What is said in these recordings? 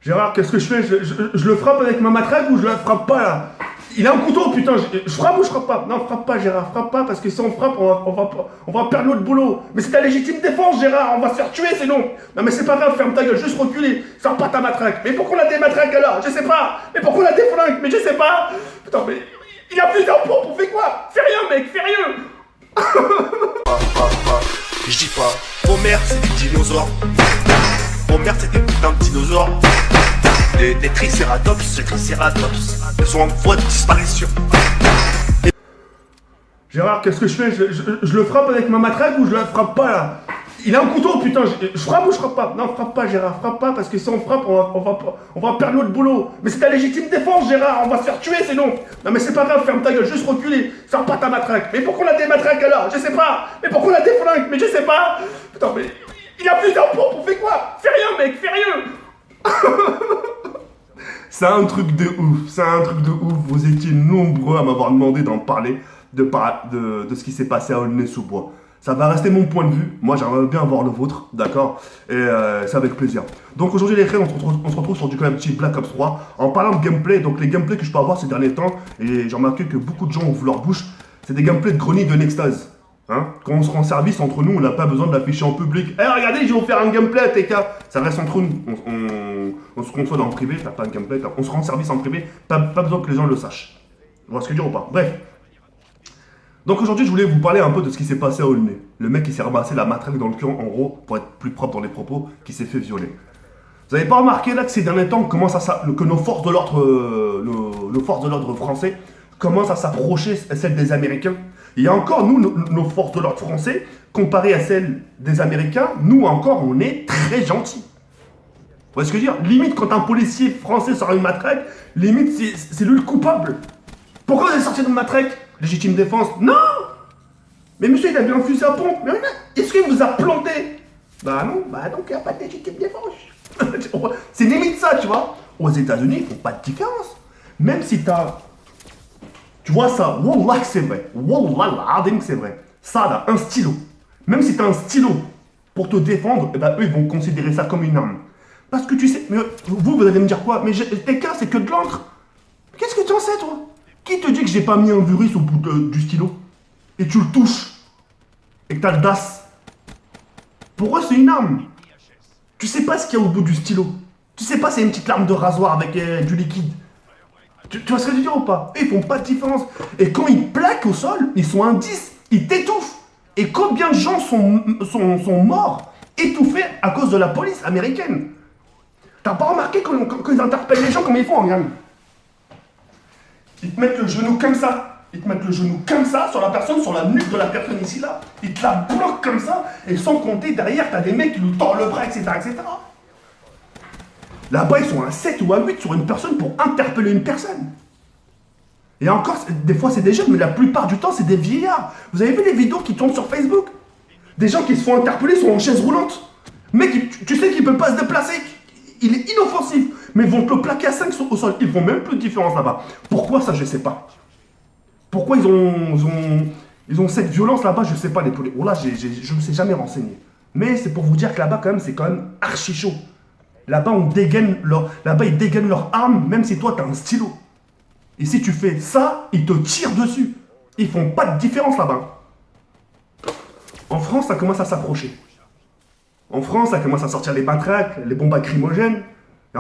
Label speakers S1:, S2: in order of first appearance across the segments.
S1: Gérard, qu'est-ce que je fais? Je le frappe avec ma matraque ou je la frappe pas là? Il a un couteau, putain, je frappe ou je frappe pas? Non, frappe pas, Gérard, frappe pas, parce que si on frappe, on va perdre notre boulot. Mais c'est ta légitime défense, Gérard, on va se faire tuer sinon. Non, mais c'est pas grave, ferme ta gueule, juste reculer, sors pas ta matraque. Mais pourquoi on a des matraques alors? Je sais pas. Mais pourquoi on a des flingues? Mais je sais pas. Putain, mais il a plusieurs pompes, on fait quoi? Fais rien, mec, fais rien.
S2: Je dis pas, Homer c'est des dinosaures. Homer c'est des putains de dinosaures. Des tricératops, ils sont en voie de disparition.
S1: Gérard, qu'est-ce que je fais? Je le frappe avec ma matraque ou je la frappe pas là? Il a un couteau, putain, je frappe ou je frappe pas? Non, frappe pas, Gérard, frappe pas, parce que si on frappe, on va perdre notre boulot. Mais c'est ta légitime défense, Gérard, on va se faire tuer sinon. Non, mais c'est pas grave, ferme ta gueule, juste reculer, sors pas ta matraque. Mais pourquoi on a des matraques alors? Je sais pas. Mais pourquoi on a des flingues? Mais je sais pas. Putain, mais il a plusieurs pompes, on fait quoi? Fais rien, mec, fais rien. C'est un truc de ouf, c'est un truc de ouf. Vous étiez nombreux à m'avoir demandé d'en parler, de ce qui s'est passé à Aulnay-sous-Bois. Ça va rester mon point de vue. Moi, j'aimerais bien avoir le vôtre, d'accord? Et c'est avec plaisir. Donc aujourd'hui, les frères, on se retrouve sur du quand même petit Black Ops 3. En parlant de gameplay, donc les gameplays que je peux avoir ces derniers temps, et j'ai remarqué que beaucoup de gens ouvrent leur bouche, c'est des gameplays de Grenier de Nextase. Hein? Quand on se rend service entre nous, on n'a pas besoin de l'afficher en public. Eh, regardez, je vais vous faire un gameplay à TK. Ça reste entre nous. On se console en privé, t'as pas un gameplay, on se rend service en privé, pas besoin que les gens le sachent. Vous voyez ce que je veux dire ou pas? Bref. Donc aujourd'hui, je voulais vous parler un peu de ce qui s'est passé à Aulnay. Le mec qui s'est ramassé la matraque dans le cul, en gros, pour être plus propre dans les propos, qui s'est fait violer. Vous avez pas remarqué là que ces derniers temps, que nos forces de l'ordre français commencent à s'approcher celles des Américains? Il y a encore, nous, nos forces de l'ordre français, comparées à celles des Américains, nous encore, on est très gentils. Vous voyez ce que je veux dire? Limite, quand un policier français sort une matraque, limite, c'est lui le coupable. Pourquoi vous avez sorti de matraque? Légitime défense? Non! Mais monsieur, il avait un fusil à pompe. Mais est-ce qu'il vous a planté? Bah non, donc il n'y a pas de légitime défense. C'est limite ça, tu vois. Aux États-Unis, ils font pas de différence. Même si t'as. Tu vois ça, Wallah c'est vrai. Wallah, c'est vrai. Ça là, un stylo. Même si t'as un stylo pour te défendre, eh ben, eux ils vont considérer ça comme une arme. Parce que tu sais, mais vous allez me dire quoi? Mais TK c'est que de l'encre. Qu'est-ce que tu en sais toi? Qui te dit que j'ai pas mis un virus au bout du stylo? Et tu le touches. Et que t'as le DAS. Pour eux c'est une arme. Tu sais pas ce qu'il y a au bout du stylo. Tu sais pas c'est une petite lame de rasoir avec du liquide. Tu vois ce que je veux dire ou pas? Ils font pas de différence. Et quand ils plaquent au sol, ils sont un 10, ils t'étouffent. Et combien de gens sont morts, étouffés à cause de la police américaine? T'as pas remarqué quand ils interpellent les gens, comment ils font? Regarde. Ils te mettent le genou comme ça. Ils te mettent le genou comme ça sur la personne, sur la nuque de la personne ici là. Ils te la bloquent comme ça. Et sans compter, derrière, t'as des mecs qui nous tordent le bras, etc. etc. Là-bas, ils sont à 7 ou à 8 sur une personne pour interpeller une personne. Et encore, des fois, c'est des jeunes, mais la plupart du temps, c'est des vieillards. Vous avez vu les vidéos qui tournent sur Facebook? Des gens qui se font interpeller sont en chaise roulante. Mec, tu sais qu'il ne peut pas se déplacer. Il est inoffensif. Mais ils vont te le plaquer à 5 au sol. Ils font même plus de différence là-bas. Pourquoi ça, je sais pas. Pourquoi ils ont cette violence là-bas, je sais pas, les policiers. Oh là, je ne me suis jamais renseigné. Mais c'est pour vous dire que là-bas, quand même, c'est quand même archi chaud. Là-bas, ils dégainent leurs armes, même si toi, t'as un stylo. Et si tu fais ça, ils te tirent dessus. Ils font pas de différence là-bas. En France, ça commence à s'approcher. En France, ça commence à sortir les matraques, les bombes lacrymogènes. Et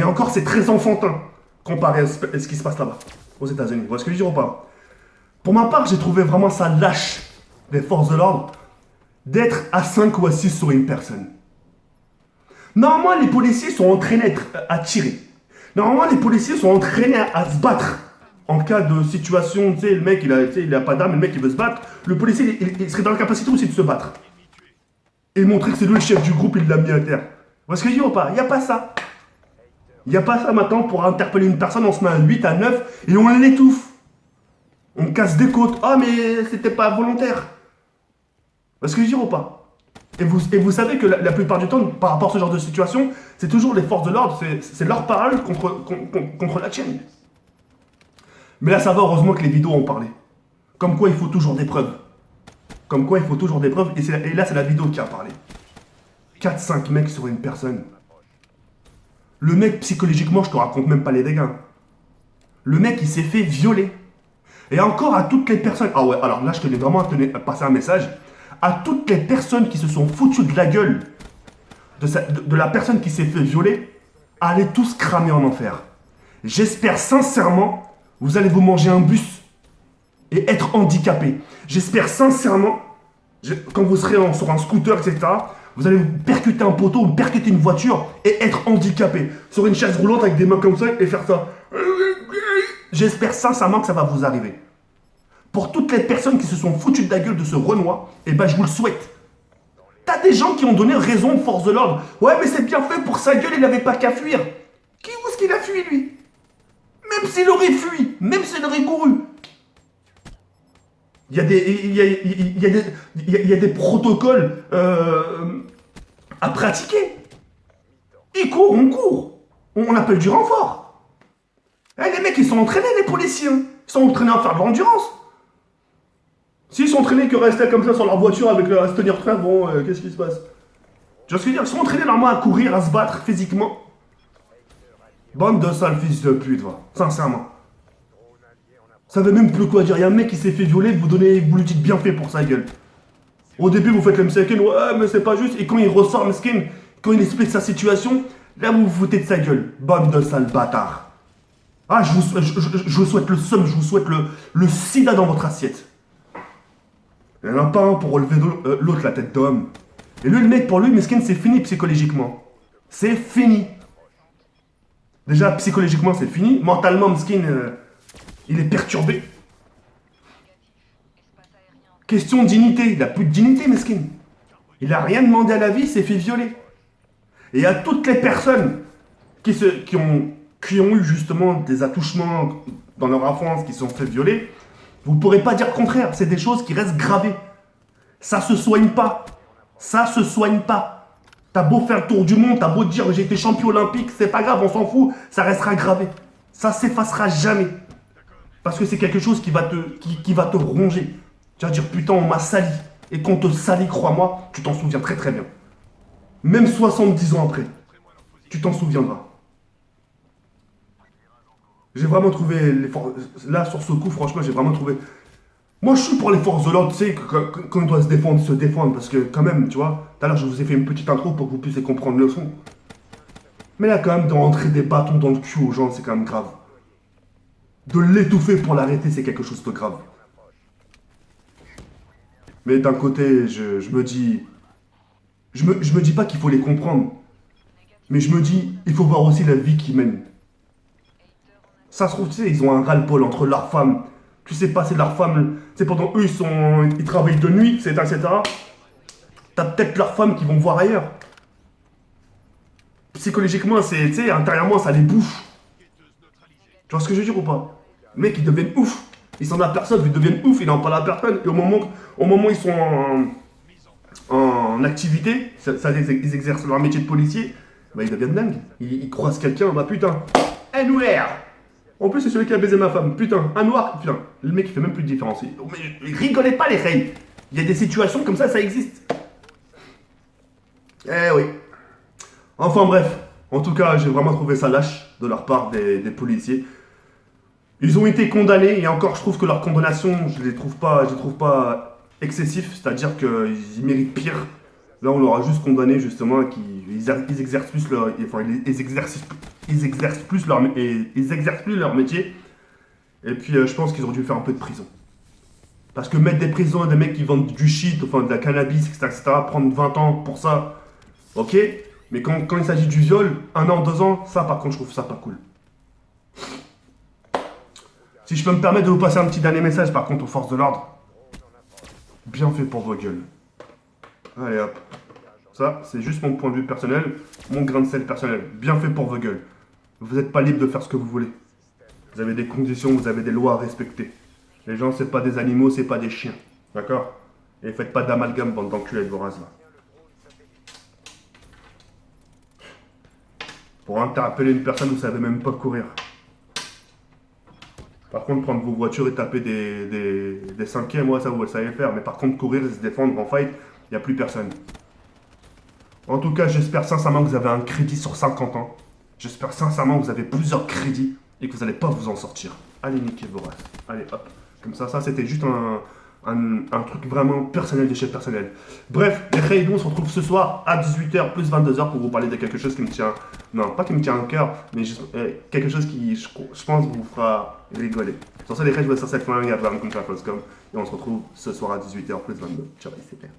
S1: encore, c'est très enfantin, comparé à ce qui se passe là-bas, aux États-Unis. Vous voyez ce que je veux dire ou pas? Pour ma part, j'ai trouvé vraiment ça lâche, des forces de l'ordre, d'être à 5 ou à 6 sur une personne. Normalement, les policiers sont entraînés à tirer. Normalement, les policiers sont entraînés à se battre. En cas de situation, tu sais, le mec, il a pas d'arme, le mec, il veut se battre. Le policier, il serait dans la capacité aussi de se battre. Et montrer que c'est lui le chef du groupe, il l'a mis à terre. Vous voyez ce que je dis ou pas? Il n'y a pas ça. Il n'y a pas ça maintenant. Pour interpeller une personne, on se met à 8, à 9 et on l'étouffe. On casse des côtes. Ah, mais c'était pas volontaire. Vous voyez ce que je dis ou pas? Et vous savez que la plupart du temps, par rapport à ce genre de situation, c'est toujours les forces de l'ordre, c'est leur parole contre la tienne. Mais là, ça va, heureusement que les vidéos ont parlé. Comme quoi, il faut toujours des preuves. Comme quoi, il faut toujours des preuves. Et là, c'est la vidéo qui a parlé. 4-5 mecs sur une personne. Le mec, psychologiquement, je te raconte même pas les dégâts. Le mec, il s'est fait violer. Et encore à toutes les personnes... Ah ouais, alors là, je tenais vraiment à passer un message. À toutes les personnes qui se sont foutues de la gueule de la personne qui s'est fait violer, allez tous cramer en enfer. J'espère sincèrement, vous allez vous manger un bus et être handicapé. J'espère sincèrement, quand vous serez sur un scooter, etc., vous allez vous percuter un poteau ou percuter une voiture et être handicapé. Sur une chaise roulante avec des mains comme ça et faire ça. J'espère sincèrement que ça va vous arriver. Pour toutes les personnes qui se sont foutues de la gueule de ce Renoir, eh ben je vous le souhaite. T'as des gens qui ont donné raison aux forces de l'ordre. Ouais, mais c'est bien fait pour sa gueule, il n'avait pas qu'à fuir. Où est-ce qu'il a fui, lui? Même s'il aurait fui, même s'il aurait couru. Il y a des protocoles à pratiquer. Il court, on court. On appelle du renfort. Les mecs, ils sont entraînés, les policiers. Ils sont entraînés à faire de l'endurance. S'ils sont entraînés que rester comme ça sur leur voiture à se tenir prêt, bon, qu'est-ce qui se passe? Tu vois ce que je veux dire? Ils sont entraînés normalement à courir, à se battre physiquement. Bande de sales fils de pute, va. Sincèrement. Ça veut même plus quoi dire. Il y a un mec qui s'est fait violer, vous lui dites bien fait pour sa gueule. Au début, vous faites le mskin, ouais, mais c'est pas juste. Et quand il ressort, mskin, quand il explique sa situation, là, vous vous foutez de sa gueule. Bande de sales bâtards. Ah, je vous souhaite le seum, je vous souhaite le sida dans votre assiette. Il n'y en a pas un pour relever l'autre la tête d'homme. Et lui, le mec, pour lui, Meskin, c'est fini psychologiquement. C'est fini. Déjà, psychologiquement, c'est fini. Mentalement, Meskin, il est perturbé. Question de dignité. Il n'a plus de dignité, Meskin. Il n'a rien demandé à la vie, il s'est fait violer. Et à toutes les personnes qui ont eu justement des attouchements dans leur enfance, qui se sont fait violer, vous ne pourrez pas dire le contraire. C'est des choses qui restent gravées. Ça se soigne pas. Ça se soigne pas. T'as beau faire le tour du monde, t'as beau dire j'ai été champion olympique, c'est pas grave, on s'en fout, ça restera gravé. Ça s'effacera jamais. Parce que c'est quelque chose qui va te ronger. Tu vas dire putain, on m'a sali. Et quand on te salit, crois-moi, tu t'en souviens très très bien. Même 70 ans après, tu t'en souviendras. J'ai vraiment trouvé là sur ce coup, franchement, j'ai vraiment trouvé. Moi, je suis pour les forces de l'ordre, tu sais, quand on doit se défendre, parce que quand même, tu vois, tout à l'heure, je vous ai fait une petite intro pour que vous puissiez comprendre le fond. Mais là, quand même, de rentrer des bâtons dans le cul aux gens, c'est quand même grave. De l'étouffer pour l'arrêter, c'est quelque chose de grave. Mais d'un côté, je me dis... Je me dis pas qu'il faut les comprendre. Mais je me dis, il faut voir aussi la vie qu'ils mènent. Ça se trouve, tu sais, ils ont un ras-le-bol entre leurs femmes. Tu sais pas, c'est leur femme, c'est pendant eux, ils travaillent de nuit, etc. T'as peut-être leurs femmes qui vont voir ailleurs. Psychologiquement, tu sais, intérieurement, ça les bouffe. Tu vois ce que je veux dire ou pas? Les mecs, ils deviennent ouf. Ils s'en aperçoivent, ils deviennent ouf, ils n'en parlent à personne. Et au moment où ils sont en activité, ils exercent leur métier de policier, bah, ils deviennent dingues. Ils croisent quelqu'un, bah putain, NOR. En plus, c'est celui qui a baisé ma femme. Putain, un noir. Putain, le mec, il fait même plus de différence. Mais rigolez pas, les reilles. Il y a des situations comme ça existe. Eh oui. Enfin bref. En tout cas, j'ai vraiment trouvé ça lâche de leur part des policiers. Ils ont été condamnés. Et encore, je trouve que leur condamnation, je les trouve pas excessifs. C'est-à-dire qu'ils méritent pire. Là, on leur a juste condamné, justement, qu'ils exercent plus leur... Enfin, ils exercent plus leur métier. Et puis je pense qu'ils auraient dû faire un peu de prison. Parce que mettre des prisons à des mecs qui vendent du shit, enfin de la cannabis, etc., prendre 20 ans pour ça, ok. Mais quand il s'agit du viol, 1 an, 2 ans, ça par contre je trouve ça pas cool. Si je peux me permettre de vous passer un petit dernier message par contre aux forces de l'ordre. Bien fait pour vos gueules. Allez hop. Ça, c'est juste mon point de vue personnel, mon grain de sel personnel. Bien fait pour vos gueules. Vous n'êtes pas libre de faire ce que vous voulez. Vous avez des conditions, vous avez des lois à respecter. Les gens, c'est pas des animaux, c'est pas des chiens. D'accord? Et faites pas d'amalgame, bande d'enculés avec vos races là. Pour interpeller une personne, vous savez même pas courir. Par contre, prendre vos voitures et taper des cinquièmes, moi ça vous le savez faire. Mais par contre, courir et se défendre en fight, il n'y a plus personne. En tout cas, j'espère sincèrement que vous avez un crédit sur 50 ans. J'espère sincèrement que vous avez plusieurs crédits et que vous n'allez pas vous en sortir. Allez, niquez vos races. Allez, hop. Comme ça, c'était juste un truc vraiment personnel, d'échelle personnelle. Bref, les Rayons, on se retrouve ce soir à 18h plus 22h pour vous parler de quelque chose qui me tient... Non, pas qui me tient à cœur, mais juste, quelque chose qui, je pense, vous fera rigoler. Sur ça, les Rayons, je vous laisse sur cette fin, et on se retrouve ce soir à 18h plus 22. Ciao, c'est clair.